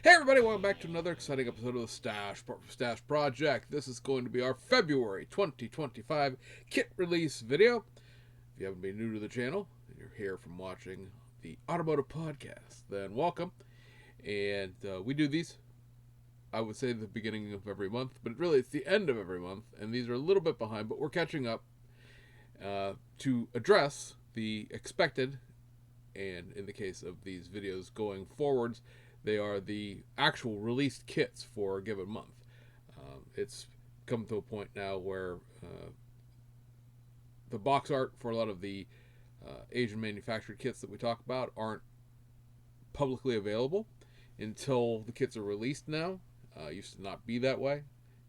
Hey everybody, welcome back to another exciting episode of the Stash Project. This is going to be our February 2025 kit release video. If you haven't been new to the channel and you're here from watching the Automotive Podcast, then welcome. And we do these, I would say, the beginning of every month, but really it's the end of every month. And these are a little bit behind, but we're catching up to address the expected, and in the case of these videos going forwards, they are the actual released kits for a given month. It's come to a point now where the box art for a lot of the Asian manufactured kits that we talk about aren't publicly available until the kits are released now. Used to not be that way.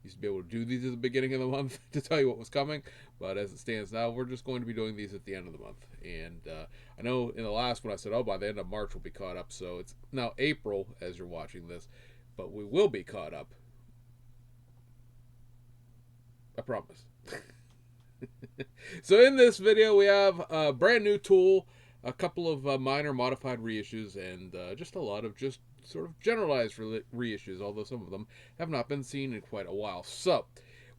Used to be able to do these at the beginning of the month to tell you what was coming, but as it stands now, we're just going to be doing these at the end of the month. And I know in the last one I said, oh, by the end of March we'll be caught up, so it's now April as you're watching this, but we will be caught up. I promise. So in this video we have a brand new tool, a couple of minor modified reissues, and just a lot of just sort of generalized reissues, although some of them have not been seen in quite a while. So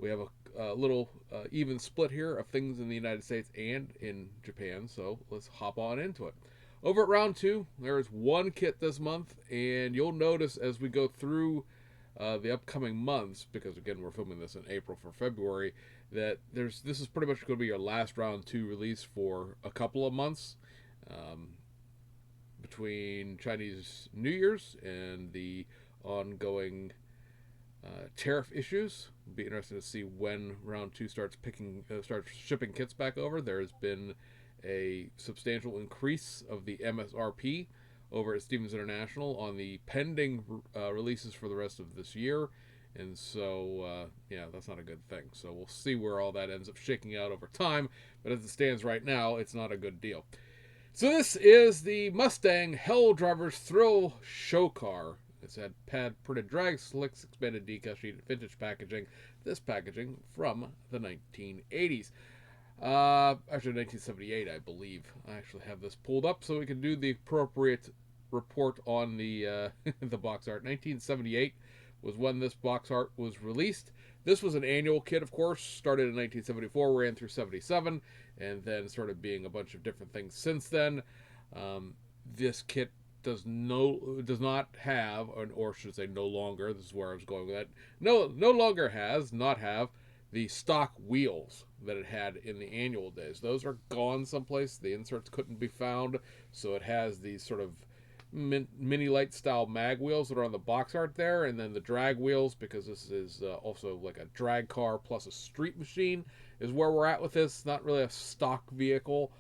we have a little even split here of things in the United States and in Japan, so let's hop on into it. Over at round two, there's one kit this month, and you'll notice as we go through the upcoming months, because again we're filming this in April for February, that this is pretty much going to be your last round two release for a couple of months. Between Chinese New Year's and the ongoing tariff issues, it'll be interesting to see when round two starts shipping kits back over. There's been a substantial increase of the MSRP over at Stevens International on the pending releases for the rest of this year, and so yeah, that's not a good thing. So we'll see where all that ends up shaking out over time, but as it stands right now, it's not a good deal. So this is the Mustang Hell Drivers Thrill Show Car. It's had pad printed drag slicks, expanded decal sheet, vintage packaging. This packaging from the 1980s. Actually 1978, I believe. I actually have this pulled up so we can do the appropriate report on the the box art. 1978 was when this box art was released. This was an annual kit, of course, started in 1974, ran through 77, and then started being a bunch of different things since then. This kit does not have, or should I say no longer, this is where I was going with that, no longer not have the stock wheels that it had in the annual days. Those are gone someplace. The inserts couldn't be found, so it has these sort of mini light style mag wheels that are on the box art there, and then the drag wheels, because this is also like a drag car plus a street machine, is where we're at with this. Not really a stock vehicle.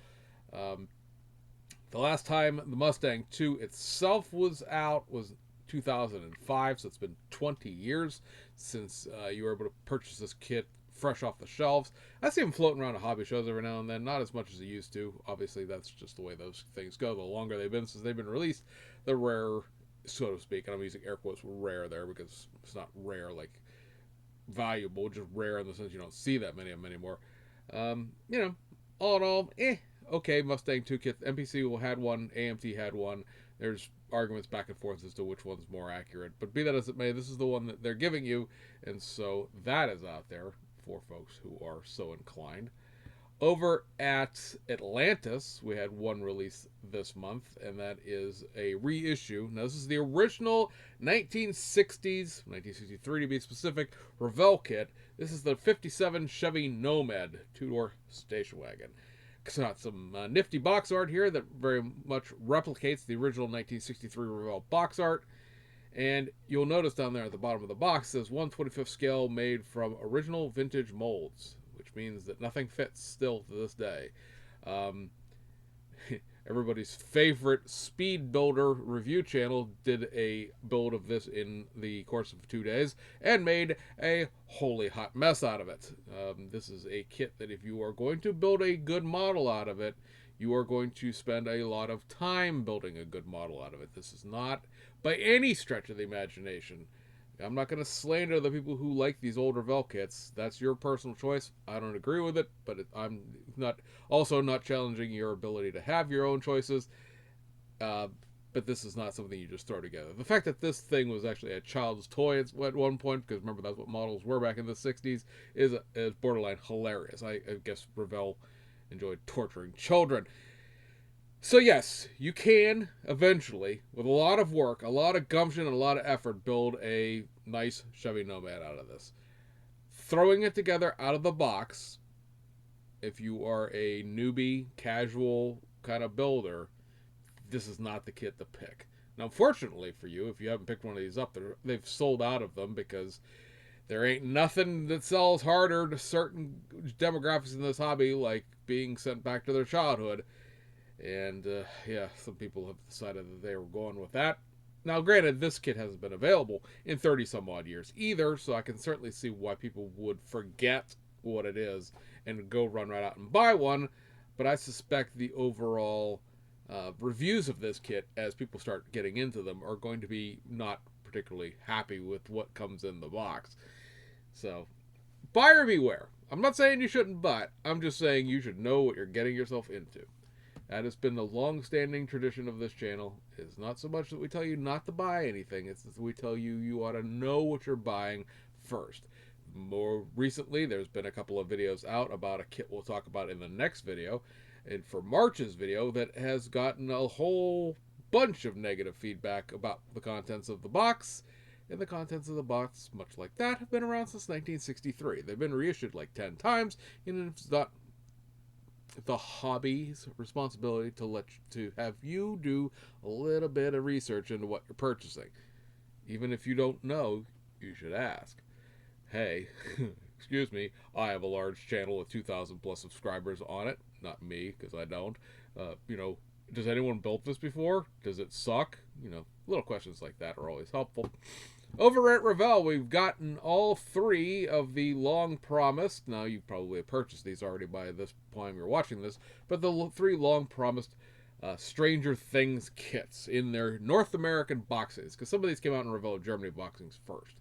The last time the Mustang 2 itself was out was 2005, so it's been 20 years since you were able to purchase this kit fresh off the shelves. I see them floating around at hobby shows every now and then, not as much as they used to. Obviously, that's just the way those things go. The longer they've been since they've been released, the rarer, so to speak, and I'm using air quotes rare there because it's not rare like valuable, just rare in the sense you don't see that many of them anymore. You know, all in all, okay, Mustang 2 kit. MPC had one, AMT had one. There's arguments back and forth as to which one's more accurate, but be that as it may, this is the one that they're giving you, and so that is out there for folks who are so inclined. Over at Atlantis, we had one release this month, and that is a reissue. Now, this is the original 1960s, 1963 to be specific, Revell kit. This is the 57 Chevy Nomad two-door station wagon. It's got some nifty box art here that very much replicates the original 1963 Revell box art. And you'll notice down there at the bottom of the box says 1/25th scale made from original vintage molds, which means that nothing fits still to this day. Everybody's favorite speed builder review channel did a build of this in the course of 2 days and made a holy hot mess out of it. This is a kit that if you are going to build a good model out of it, you are going to spend a lot of time building a good model out of it. This is not, by any stretch of the imagination, I'm not going to slander the people who like these old Revell kits. That's your personal choice. I don't agree with it, but I'm not challenging your ability to have your own choices. but this is not something you just throw together. The fact that this thing was actually a child's toy at one point, because remember that's what models were back in the 60s, is borderline hilarious. I guess Revell enjoyed torturing children. So yes, you can eventually, with a lot of work, a lot of gumption, and a lot of effort, build a nice Chevy Nomad out of this. Throwing it together out of the box, if you are a newbie, casual kind of builder, this is not the kit to pick. Now, fortunately for you, if you haven't picked one of these up, they've sold out of them, because there ain't nothing that sells harder to certain demographics in this hobby like being sent back to their childhood. And yeah, some people have decided that they were going with that. Now, granted, this kit hasn't been available in 30 some odd years either, so I can certainly see why people would forget what it is and go run right out and buy one. But I suspect the overall reviews of this kit, as people start getting into them, are going to be not particularly happy with what comes in the box. So, buyer beware. I'm not saying you shouldn't buy it. I'm just saying you should know what you're getting yourself into. That has been the long-standing tradition of this channel. It's not so much that we tell you not to buy anything. It's that we tell you you ought to know what you're buying first. More recently, there's been a couple of videos out about a kit we'll talk about in the next video. And for March's video, that has gotten a whole bunch of negative feedback about the contents of the box. And the contents of the box, much like that, have been around since 1963. They've been reissued like 10 times, and it's not the hobby's responsibility to have you do a little bit of research into what you're purchasing. Even if you don't know, you should ask. Hey, excuse me, I have a large channel with 2,000 plus subscribers on it. Not me, because I don't. Does anyone built this before? Does it suck? Little questions like that are always helpful. Over at Revell, we've gotten all three of the long-promised, now you probably have purchased these already by this time you're watching this, but the three long-promised Stranger Things kits in their North American boxes, because some of these came out in Revell Germany boxings first.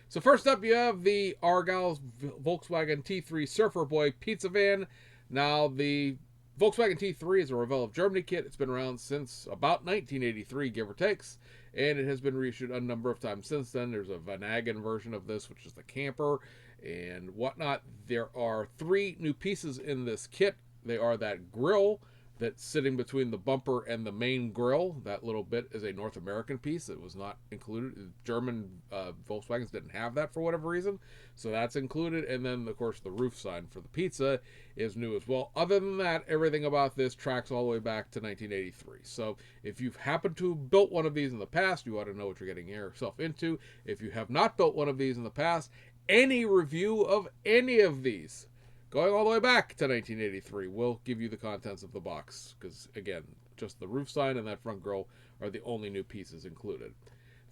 So first up, you have the Argyle Volkswagen T3 Surfer Boy Pizza Van. Now, the Volkswagen T3 is a Revell of Germany kit. It's been around since about 1983, give or takes, and it has been reissued a number of times since then. There's a Vanagon version of this, which is the camper and whatnot. There are three new pieces in this kit. They are that grill that's sitting between the bumper and the main grill. That little bit is a North American piece. It was not included. German Volkswagens didn't have that for whatever reason, so that's included. And then, of course, the roof sign for the pizza is new as well. Other than that, everything about this tracks all the way back to 1983. So if you've happened to have built one of these in the past, you ought to know what you're getting yourself into. If you have not built one of these in the past, any review of any of these going all the way back to 1983 will give you the contents of the box, because, again, just the roof sign and that front grille are the only new pieces included.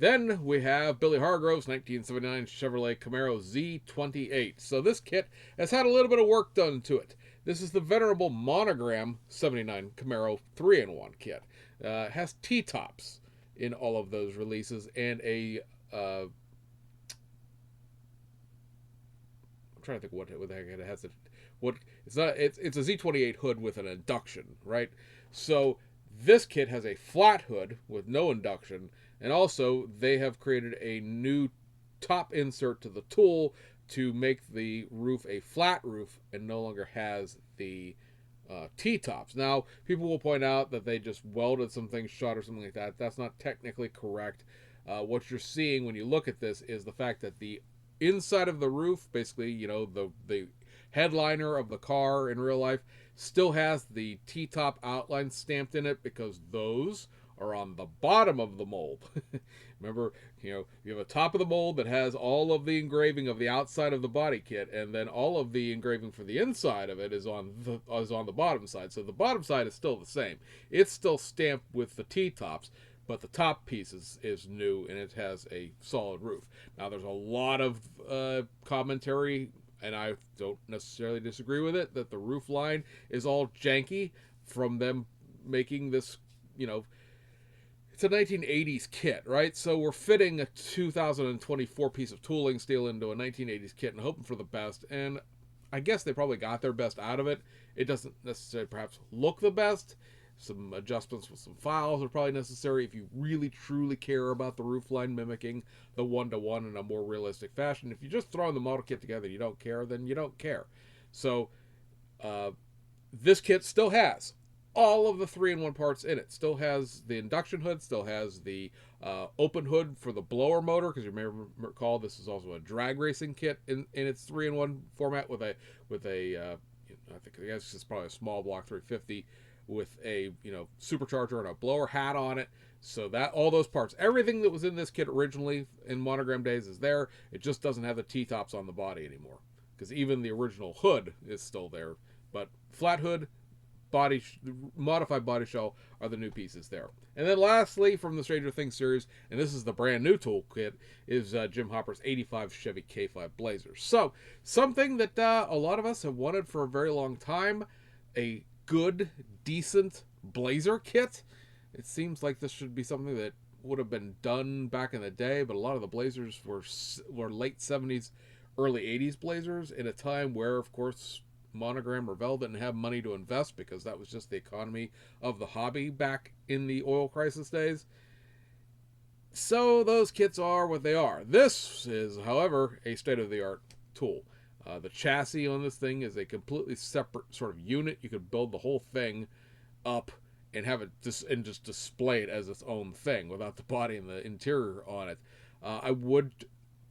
Then we have Billy Hargrove's 1979 Chevrolet Camaro Z28. So this kit has had a little bit of work done to it. This is the venerable Monogram 79 Camaro 3-in-1 kit. It has T-tops in all of those releases, and a I'm trying to think what the heck it has. It's a Z28 hood with an induction, right? So this kit has a flat hood with no induction, and also they have created a new top insert to the tool to make the roof a flat roof and no longer has the T-tops. Now, people will point out that they just welded some things shut or something like that. That's not technically correct. What you're seeing when you look at this is the fact that the inside of the roof, basically, the headliner of the car in real life, still has the T-top outline stamped in it, because those are on the bottom of the mold. Remember, you have a top of the mold that has all of the engraving of the outside of the body kit, and then all of the engraving for the inside of it is on the bottom side. So the bottom side is still the same. It's still stamped with the T-tops, but the top piece is new, and it has a solid roof. Now, there's a lot of commentary, and I don't necessarily disagree with it, that the roof line is all janky from them making this, it's a 1980s kit, right? So we're fitting a 2024 piece of tooling steel into a 1980s kit and hoping for the best, and I guess they probably got their best out of it. It doesn't necessarily perhaps look the best. Some adjustments with some files are probably necessary if you really truly care about the roofline mimicking the one-to-one in a more realistic fashion. If you're just throwing the model kit together and you don't care, then you don't care. So this kit still has all of the 3-in-1 parts in it. Still has the induction hood, still has the open hood for the blower motor, because you may recall this is also a drag racing kit in its 3-in-1 format with a I guess it's probably a small block 350 with a supercharger and a blower hat on it. So that all those parts, everything that was in this kit originally in Monogram days is there. It just doesn't have the T-tops on the body anymore, because even the original hood is still there. But flat hood, modified body shell are the new pieces there. And then lastly, from the Stranger Things series, and this is the brand new toolkit, is Jim Hopper's 85 Chevy K5 Blazer. So something that a lot of us have wanted for a very long time, a good, decent Blazer kit. It seems like this should be something that would have been done back in the day, but a lot of the Blazers were late 70s, early 80s Blazers, in a time where, of course, Monogram Revell didn't have money to invest, because that was just the economy of the hobby back in the oil crisis days. So those kits are what they are. This is, however, a state-of-the-art tool. The chassis on this thing is a completely separate sort of unit. You could build the whole thing up and have it just display it as its own thing without the body and the interior on it. I would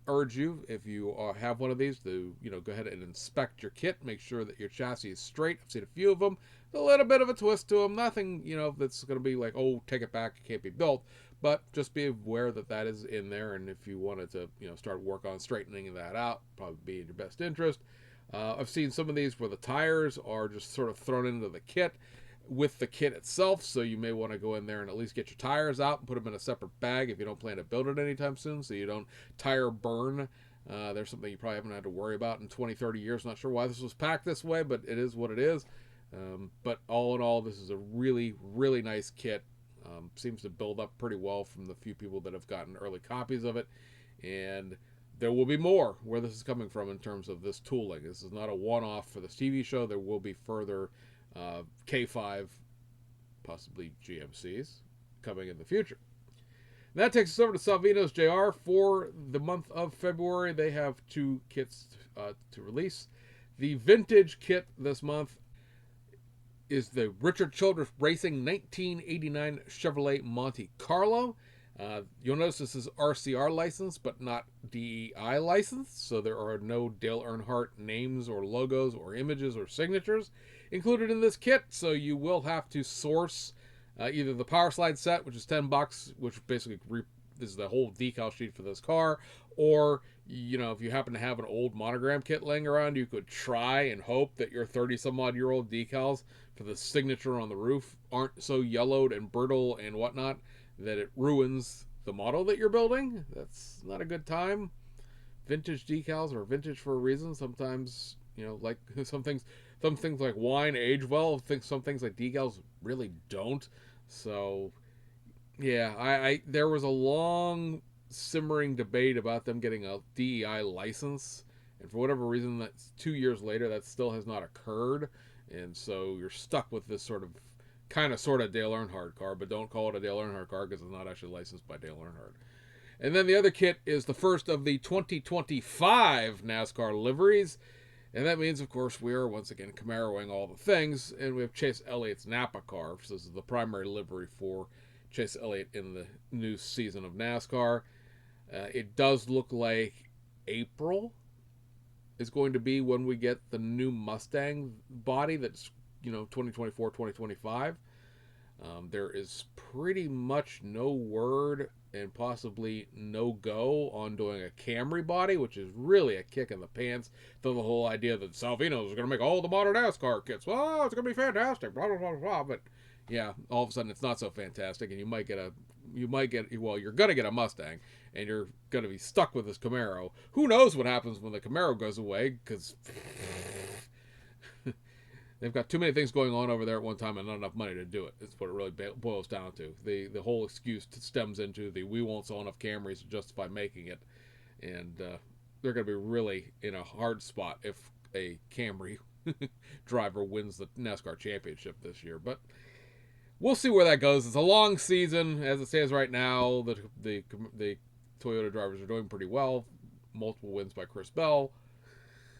urge you, if you have one of these, to go ahead and inspect your kit. Make sure that your chassis is straight. I've seen a few of them, a little bit of a twist to them. Nothing that's going to be like, oh, take it back, it can't be built. But just be aware that that is in there, and if you wanted to start work on straightening that out, probably be in your best interest. I've seen some of these where the tires are just sort of thrown into the kit with the kit itself, so you may want to go in there and at least get your tires out and put them in a separate bag if you don't plan to build it anytime soon, so you don't tire burn. There's something you probably haven't had to worry about in 20-30 years. Not sure why this was packed this way, but it is what it is. But all in all, this is a really, really nice kit. Seems to build up pretty well from the few people that have gotten early copies of it, and there will be more where this is coming from in terms of this tooling. This is not a one-off for this TV show. There will be further K5, possibly GMCs, coming in the future. And that takes us over to Salvino's JR. For the month of February, they have 2 kits to release. The vintage kit this month is the Richard Childress Racing 1989 Chevrolet Monte Carlo. You'll notice this is RCR licensed, but not DEI licensed, so there are no Dale Earnhardt names or logos or images or signatures included in this kit, so you will have to source either the Power Slide set, which is $10, which basically is the whole decal sheet for this car, or if you happen to have an old Monogram kit laying around, you could try and hope that your 30-some-odd-year-old decals for the signature on the roof aren't so yellowed and brittle and whatnot that it ruins the model that you're building. That's not a good time. Vintage decals are vintage for a reason. Sometimes, like some things like wine age well. Some things like decals really don't. So, yeah, there was a long simmering debate about them getting a DEI license, and for whatever reason, that's 2 years later, that still has not occurred, and so you're stuck with this sort of Dale Earnhardt car, but don't call it a Dale Earnhardt car because it's not actually licensed by Dale Earnhardt. And then the other kit is the first of the 2025 NASCAR liveries, and that means, of course, we are once again Camaroing all the things, and we have Chase Elliott's Napa car. So this is the primary livery for Chase Elliott in the new season of NASCAR. It does look like April is going to be when we get the new Mustang body that's 2024, 2025. There is pretty much no word and possibly no go on doing a Camry body, which is really a kick in the pants to the whole idea that Salvino's is going to make all the modern NASCAR kits. Well, it's going to be fantastic, blah, blah, blah, blah. But yeah, all of a sudden it's not so fantastic, and you're going to get a Mustang, and you're going to be stuck with this Camaro. Who knows what happens when the Camaro goes away, because they've got too many things going on over there at one time and not enough money to do it. That's what it really boils down to. The whole excuse stems into we won't sell enough Camrys to justify making it, and they're going to be really in a hard spot if a Camry driver wins the NASCAR championship this year. But we'll see where that goes. It's a long season as it stands right now. The Toyota drivers are doing pretty well. Multiple wins by Chris Bell.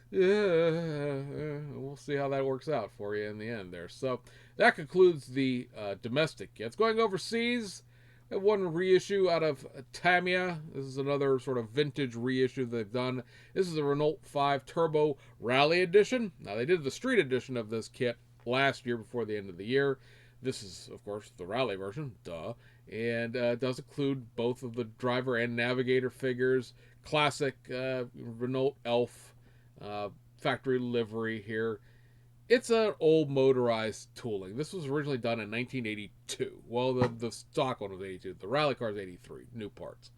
Yeah, we'll see how that works out for you in the end there. So that concludes the domestic kits. Going overseas, we have one reissue out of Tamiya. This is another sort of vintage reissue they've done. This is the Renault 5 Turbo Rally Edition. Now, they did the street edition of this kit last year before the end of the year. This is, of course, the rally version, duh. And does include both of the driver and navigator figures. Classic Renault Elf factory livery here. It's an old motorized tooling. This was originally done in 1982. Well, the stock one was 82. The rally car is 83. New parts.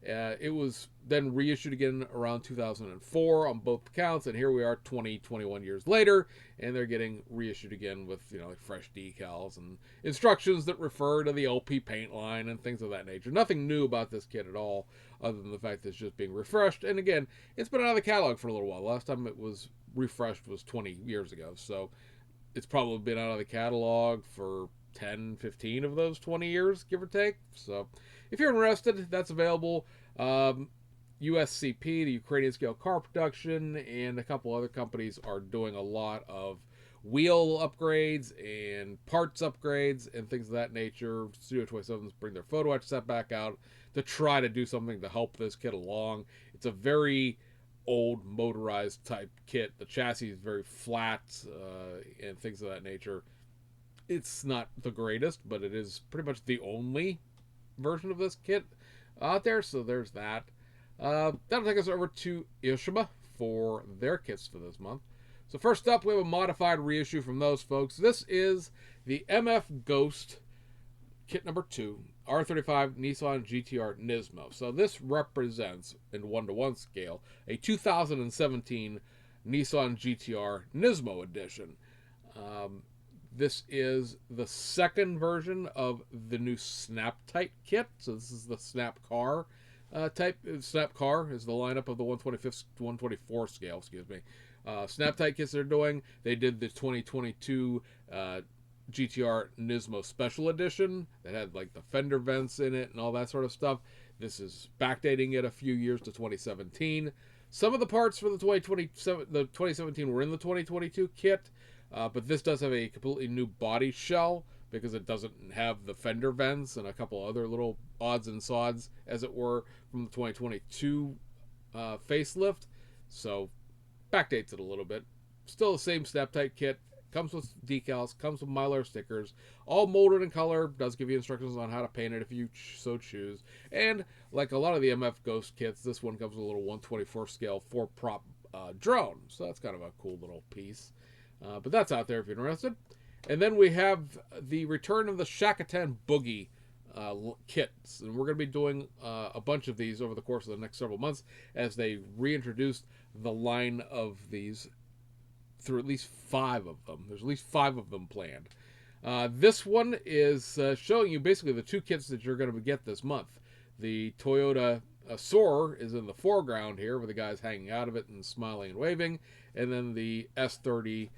It was then reissued again around 2004 on both accounts, and here we are 21 years later, and they're getting reissued again with, like fresh decals and instructions that refer to the LP paint line and things of that nature. Nothing new about this kit at all, other than the fact that it's just being refreshed. And again, it's been out of the catalog for a little while. The last time it was refreshed was 20 years ago, so it's probably been out of the catalog for 10, 15 of those 20 years, give or take. So if you're interested, that's available. USCP, the Ukrainian Scale Car Production, and a couple other companies are doing a lot of wheel upgrades and parts upgrades and things of that nature. Studio 27s bring their photo etch set back out to try to do something to help this kit along. It's a very old motorized type kit. The chassis is very flat and things of that nature. It's not the greatest, but it is pretty much the only version of this kit out there, so there's that. That'll take us over to Ishima for their kits for this month. So first up, we have a modified reissue from those folks. This is the MF Ghost kit number 2, R35 Nissan GTR Nismo. So this represents, in 1-to-1 scale, a 2017 Nissan GTR Nismo edition. This is the second version of the new Snap Tight kit. So this is the Snap Car type. Snap Car is the lineup of the 124 scale, excuse me. Snap Tight kits they're doing. They did the 2022 GTR Nismo Special Edition that had like the fender vents in it and all that sort of stuff. This is backdating it a few years to 2017. Some of the parts for the 2017 were in the 2022 kit. But this does have a completely new body shell because it doesn't have the fender vents and a couple other little odds and sods, as it were, from the 2022 facelift. So, backdates it a little bit. Still the same Snap-Tight kit. Comes with decals, comes with Mylar stickers, all molded in color. Does give you instructions on how to paint it if you so choose. And, like a lot of the MF Ghost kits, this one comes with a little 124 scale 4-prop drone. So that's kind of a cool little piece. But that's out there if you're interested. And then we have the return of the Shakatan Boogie kits. And we're going to be doing a bunch of these over the course of the next several months as they reintroduce the line of these through at least 5 of them. There's at least 5 of them planned. This one is showing you basically the 2 kits that you're going to get this month. The Toyota Soarer is in the foreground here with the guys hanging out of it and smiling and waving. And then the S30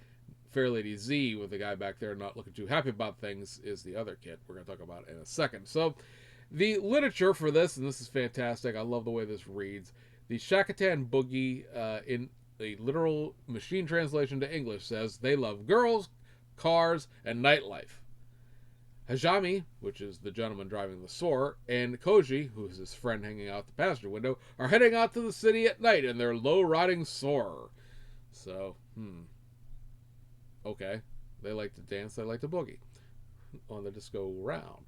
Fairlady Z with the guy back there not looking too happy about things is the other kit we're going to talk about in a second. So the literature for this, and this is fantastic, I love the way this reads. The Shakatan Boogie in a literal machine translation to English says they love girls, cars, and nightlife. Hajime, which is the gentleman driving the Soarer, and Koji, who is his friend hanging out the passenger window, are heading out to the city at night in their low-riding Soarer. So, okay. They like to dance, they like to boogie on the disco round.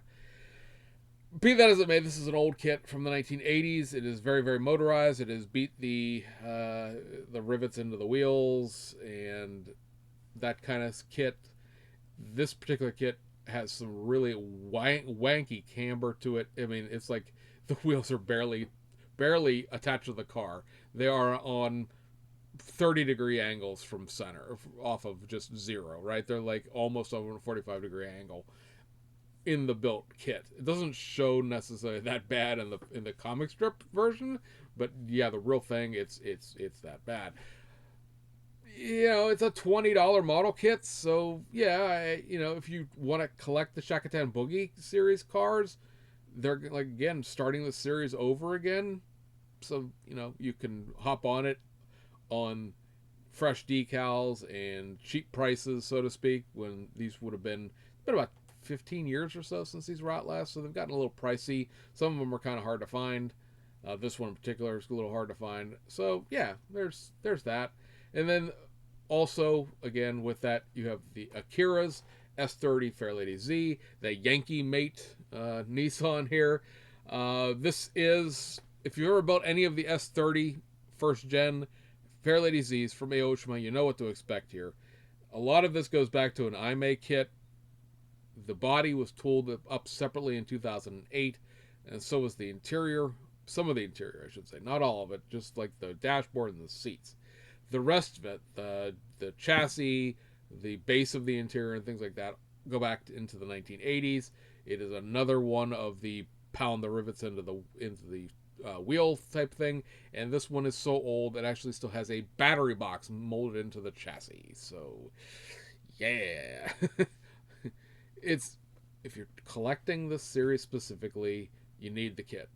Be that as it may, this is an old kit from the 1980s. It is very, very motorized. It has beat the rivets into the wheels and that kind of kit. This particular kit has some really wanky camber to it. I mean, it's like the wheels are barely attached to the car. They are on 30-degree angles from center, off of just zero, right? They're like almost over a 45-degree angle in the built kit. It doesn't show necessarily that bad in the comic strip version, but yeah, the real thing, it's that bad. It's a $20 model kit. So yeah, if you want to collect the Shakatan Boogie series cars, they're like again starting the series over again. So you can hop on it on fresh decals and cheap prices, so to speak. When these would have been about 15 years or so since these were out last, so they've gotten a little pricey. Some of them are kind of hard to find. This one in particular is a little hard to find. So yeah, there's that. And then also again with that you have the Akira's S30 Fairlady Z, the Yankee Mate Nissan here. This is, if you ever built any of the S30 first gen Fairlady Z's from Aoshima, you know what to expect here. A lot of this goes back to an IMEI kit. The body was tooled up separately in 2008, and so was the interior. Some of the interior, I should say. Not all of it, just like the dashboard and the seats. The rest of it, the chassis, the base of the interior, and things like that, go back into the 1980s. It is another one of the pound the rivets into the wheel type thing, and this one is so old it actually still has a battery box molded into the chassis. So yeah. It's, if you're collecting this series specifically, you need the kit,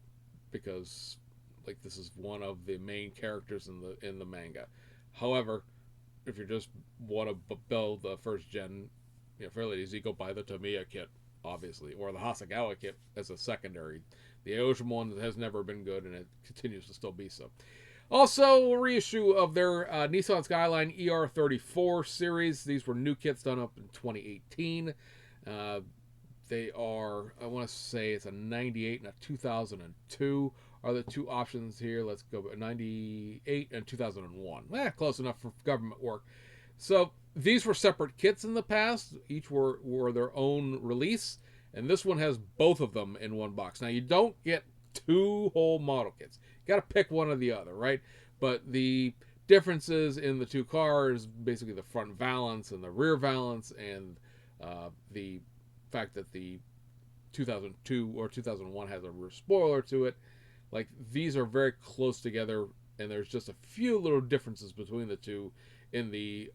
because like this is one of the main characters in the manga. However, if you just want to build the first gen, fairly easy, go buy the Tamiya kit, obviously, or the Hasegawa kit as a secondary. The Aoshima one has never been good, and it continues to still be so. Also, a reissue of their Nissan Skyline ER34 series. These were new kits done up in 2018. They are, I want to say it's a 98 and a 2002 are the two options here. Let's go 98 and 2001. Close enough for government work. So these were separate kits in the past. Each were their own release. And this one has both of them in one box. Now, you don't get two whole model kits. You got to pick one or the other, right? But the differences in the two cars, basically the front valance and the rear valance, and the fact that the 2002 or 2001 has a rear spoiler to it, like these are very close together, and there's just a few little differences between the two in the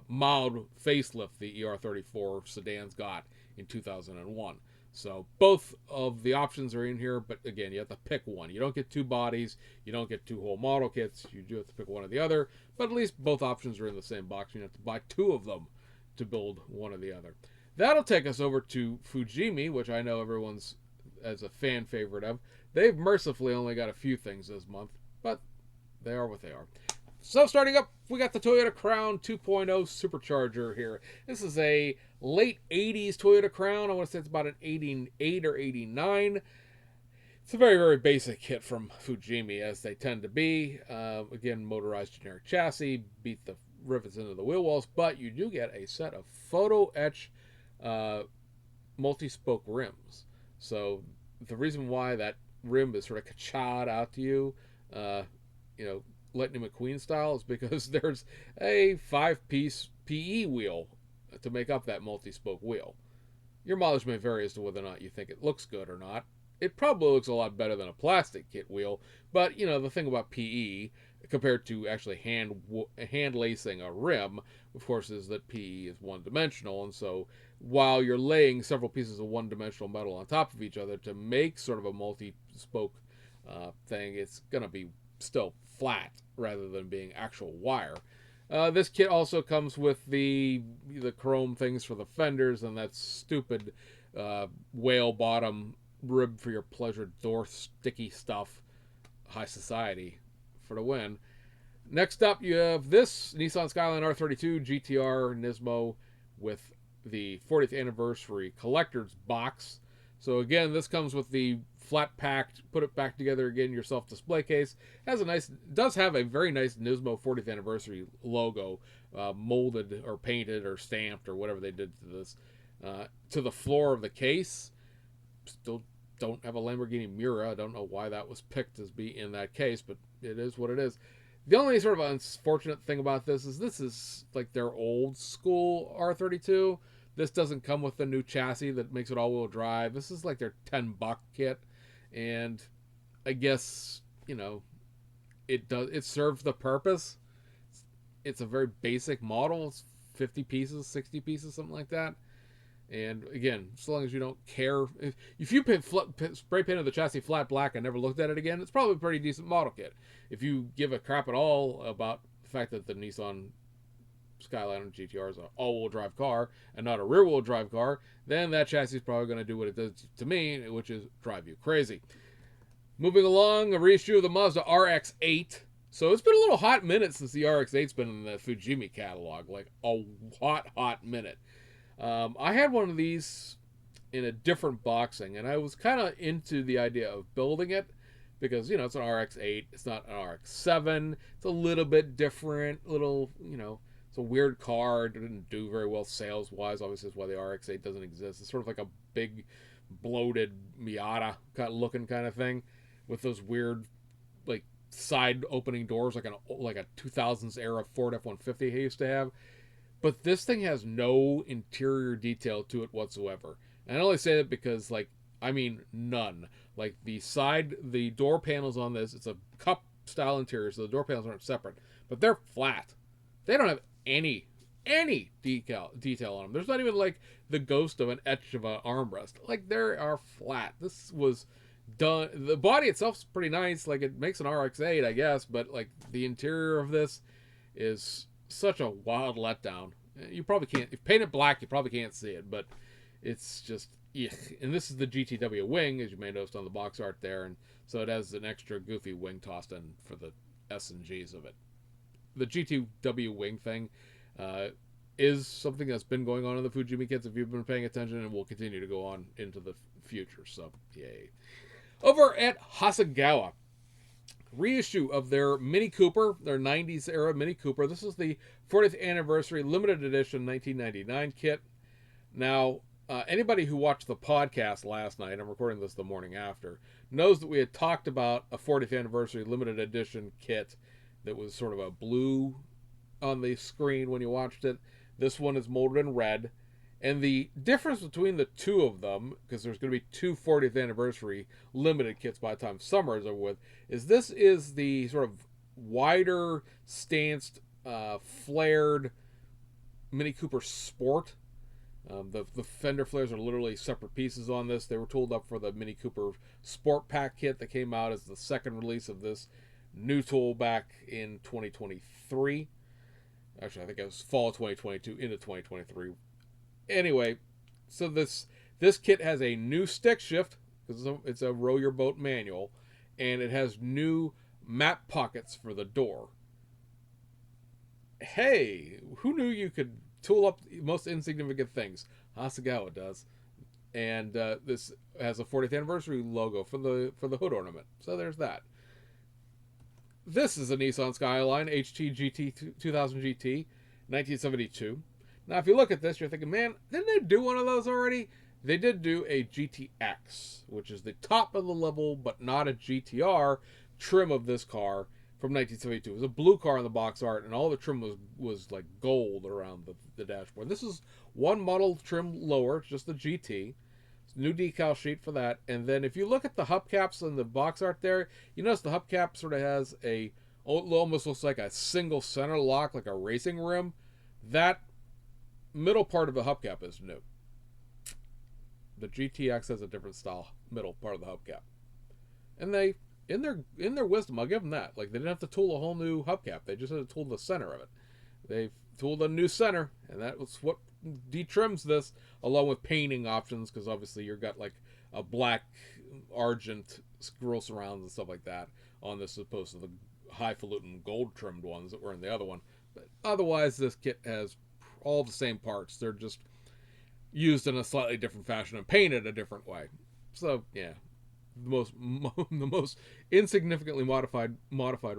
mild facelift the ER34 sedans got in 2001. So both of the options are in here, but again, you have to pick one. You don't get two bodies, you don't get two whole model kits, you do have to pick one or the other, but at least both options are in the same box. You have to buy two of them to build one or the other. That'll take us over to Fujimi, which I know everyone's as a fan favorite of. They've mercifully only got a few things this month, but they are what they are. So starting up, we got the Toyota Crown 2.0 Supercharger here. This is a late 80s Toyota Crown. I want to say it's about an 88 or 89. It's a very, very basic kit from Fujimi, as they tend to be. Again, motorized generic chassis, beat the rivets into the wheel wells, but you do get a set of photo etch multi-spoke rims. So the reason why that rim is sort of kachad out to you, Lightning McQueen style, is because there's a 5-piece PE wheel to make up that multi-spoke wheel. Your mileage may vary as to whether or not you think it looks good or not. It probably looks a lot better than a plastic kit wheel, but the thing about PE compared to actually hand lacing a rim, of course, is that PE is one-dimensional, and so while you're laying several pieces of one-dimensional metal on top of each other to make sort of a multi-spoke thing, it's going to be still flat rather than being actual wire. This kit also comes with the chrome things for the fenders and that stupid whale bottom rib for your pleasure door sticky stuff. High society for the win. Next up, you have this Nissan Skyline R32 GTR Nismo with the 40th anniversary collector's box. So again, this comes with the flat packed, put it back together again yourself display case. Does have a very nice Nismo 40th anniversary logo molded or painted or stamped or whatever they did to this to the floor of the case. Still don't have a Lamborghini Miura. I don't know why that was picked as be in that case, but it is what it is. The only sort of unfortunate thing about this is like their old school R32. This doesn't come with the new chassis that makes it all-wheel drive. This is like their $10 kit, and I guess it serves the purpose. it's a very basic model. It's 50 pieces, 60 pieces, something like that. And again, as long as you don't care, if you spray painted the chassis flat black and never looked at it again, it's probably a pretty decent model kit. If you give a crap at all about the fact that the Nissan Skyline GTR is an all-wheel drive car and not a rear-wheel drive car, then that chassis is probably going to do what it does to me, which is drive you crazy. Moving along, a reissue of the Mazda RX-8. So it's been a little hot minute since the RX-8's been in the Fujimi catalog, like a hot minute. I had one of these in a different boxing, and I was kind of into the idea of building it because, it's an RX-8. It's not an RX-7. It's a little bit different, it's a weird car. It didn't do very well sales-wise. Obviously, that's why the RX-8 doesn't exist. It's sort of like a big, bloated Miata looking kind of thing with those weird, like, side opening doors like a 2000s era Ford F-150 he used to have. But this thing has no interior detail to it whatsoever. And I only say that because, none. Like, the door panels on this, it's a cup style interior, so the door panels aren't separate. But they're flat. They don't have any detail on them. There's not even, like, the ghost of an etch of an armrest. Like, they are flat. This was done. The body itself's pretty nice. Like, it makes an RX-8, I guess. But, like, the interior of this is such a wild letdown. You probably can't, if you paint it black, you probably can't see it, but it's just, and this is the GTW wing, as you may notice on the box art there, and so it has an extra goofy wing tossed in for the S and G's of it. The GTW wing thing is something that's been going on in the Fujimi kits if you've been paying attention, and will continue to go on into the future, so yay. Over at Hasegawa, reissue of their Mini Cooper, their 90s era Mini Cooper. This is the 40th anniversary limited edition 1999 kit. Now, anybody who watched the podcast last night, I'm recording this the morning after, knows that we had talked about a 40th anniversary limited edition kit that was sort of a blue on the screen when you watched it. This one is molded in red. And the difference between the two of them, because there's going to be two 40th anniversary limited kits by the time summer is over with, is this is the sort of wider stanced, flared Mini Cooper Sport. The fender flares are literally separate pieces on this. They were tooled up for the Mini Cooper Sport Pack kit that came out as the second release of this new tool back in 2023. Actually, I think it was fall 2022 into 2023. Anyway, so this kit has a new stick shift, because it's a row your boat manual, and it has new map pockets for the door. Hey, who knew you could tool up the most insignificant things? Hasegawa does. And this has a 40th anniversary logo for the hood ornament. So there's that. This is a Nissan Skyline HT GT 2000 GT 1972. Now, if you look at this, you're thinking, man, didn't they do one of those already? They did do a GTX, which is the top of the level, but not a GTR trim of this car from 1972. It was a blue car in the box art, and all the trim was like gold around the dashboard. This is one model trim lower, just the GT. New decal sheet for that. And then if you look at the hubcaps in the box art there, you notice the hubcap sort of has almost looks like a single center lock, like a racing rim. That middle part of the hubcap is new. The GTX has a different style middle part of the hubcap, and they, in their wisdom, I'll give them that. Like, they didn't have to tool a whole new hubcap; they just had to tool the center of it. They tooled a new center, and that was what detrims this, along with painting options, because obviously you've got like a black argent scroll surrounds and stuff like that on this, as opposed to the highfalutin gold trimmed ones that were in the other one. But otherwise, this kit has all the same parts. They're just used in a slightly different fashion and painted a different way. So yeah, the most insignificantly modified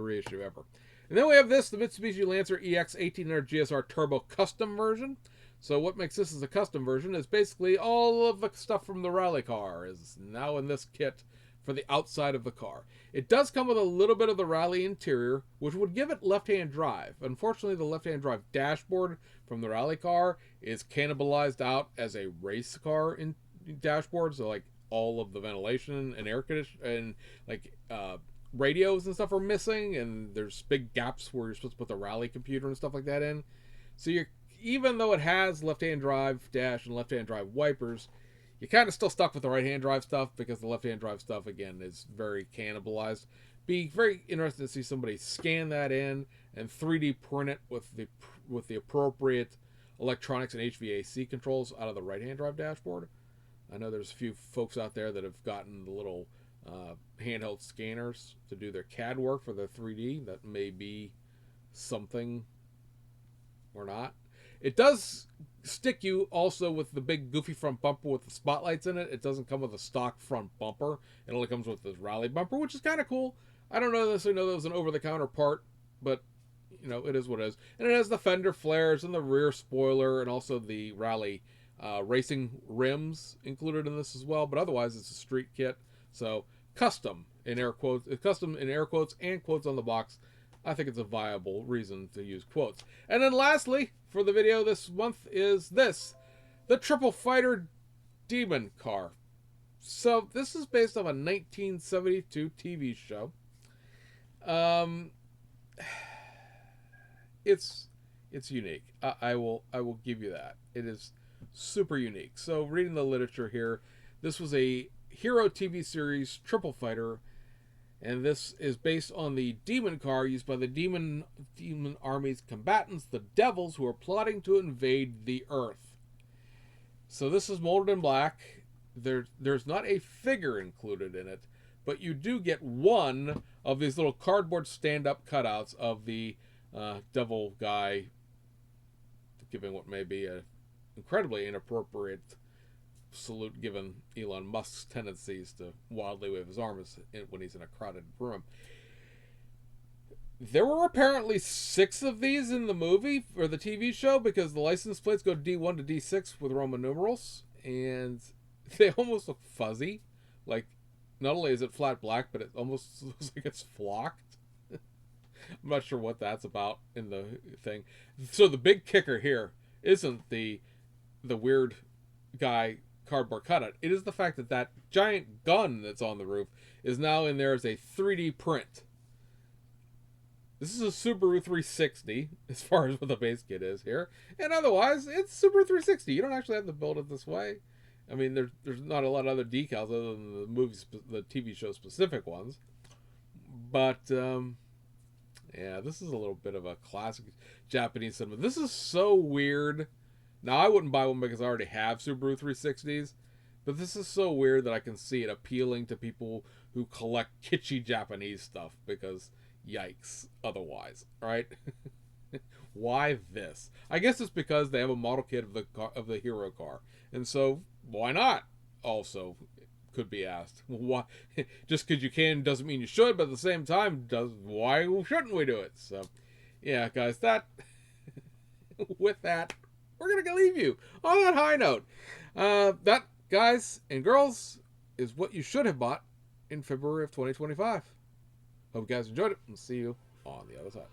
reissue ever. And then we have this, the Mitsubishi Lancer EX 1800 GSR Turbo Custom version. So what makes this as a custom version is basically all of the stuff from the rally car is now in this kit for the outside of the car. It does come with a little bit of the rally interior, which would give it left-hand drive. Unfortunately, the left-hand drive dashboard from the rally car is cannibalized out as a race car dashboard. So like all of the ventilation and air conditioning and like radios and stuff are missing, and there's big gaps where you're supposed to put the rally computer and stuff like that in. So you're, even though it has left-hand drive dash and left-hand drive wipers, you're kind of still stuck with the right-hand drive stuff because the left-hand drive stuff, again, is very cannibalized. Be very interested to see somebody scan that in and 3D print it with the appropriate electronics and HVAC controls out of the right-hand drive dashboard. I know there's a few folks out there that have gotten the little handheld scanners to do their CAD work for their 3D. That may be something or not. It does stick you also with the big goofy front bumper with the spotlights in it. It doesn't come with a stock front bumper. It only comes with this rally bumper, which is kind of cool. I don't necessarily know that it was an over-the-counter part, but you know, it is what it is. And it has the fender flares and the rear spoiler and also the rally racing rims included in this as well. But otherwise, it's a street kit. So custom in air quotes and quotes on the box. I think it's a viable reason to use quotes. And then lastly, for the video this month is this. The Triple Fighter Demon car. So this is based on a 1972 TV show. It's unique. I will give you that. It is super unique. So reading the literature here, this was a Hero TV series Triple Fighter, and this is based on the demon car used by the demon army's combatants, the Devils, who are plotting to invade the Earth. So this is molded in black. There's not a figure included in it, but you do get one of these little cardboard stand-up cutouts of the devil guy, giving what may be an incredibly inappropriate salute given Elon Musk's tendencies to wildly wave his arms when he's in a crowded room. There were apparently 6 of these in the movie or the TV show because the license plates go D1 to D6 with Roman numerals, and they almost look fuzzy. Like, not only is it flat black, but it almost looks like it's flocked. I'm not sure what that's about in the thing. So the big kicker here isn't the weird guy cardboard cutout. It is the fact that that giant gun that's on the roof is now in there as a 3D print. This is a Subaru 360 as far as what the base kit is here, and otherwise it's Subaru 360. You don't actually have to build it this way. I mean, there's not a lot of other decals other than the TV show specific ones, but yeah, this is a little bit of a classic Japanese cinema. This is so weird. Now, I wouldn't buy one because I already have Subaru 360s, but this is so weird that I can see it appealing to people who collect kitschy Japanese stuff because, yikes, otherwise, right? Why this? I guess it's because they have a model kit of the hero car, and so why not? Also, could be asked. Why? Just because you can doesn't mean you should, but at the same time, why shouldn't we do it? So, yeah, guys, with that, we're going to leave you on that high note. That, guys and girls, is what you should have bought in February of 2025. Hope you guys enjoyed it, and see you on the other side.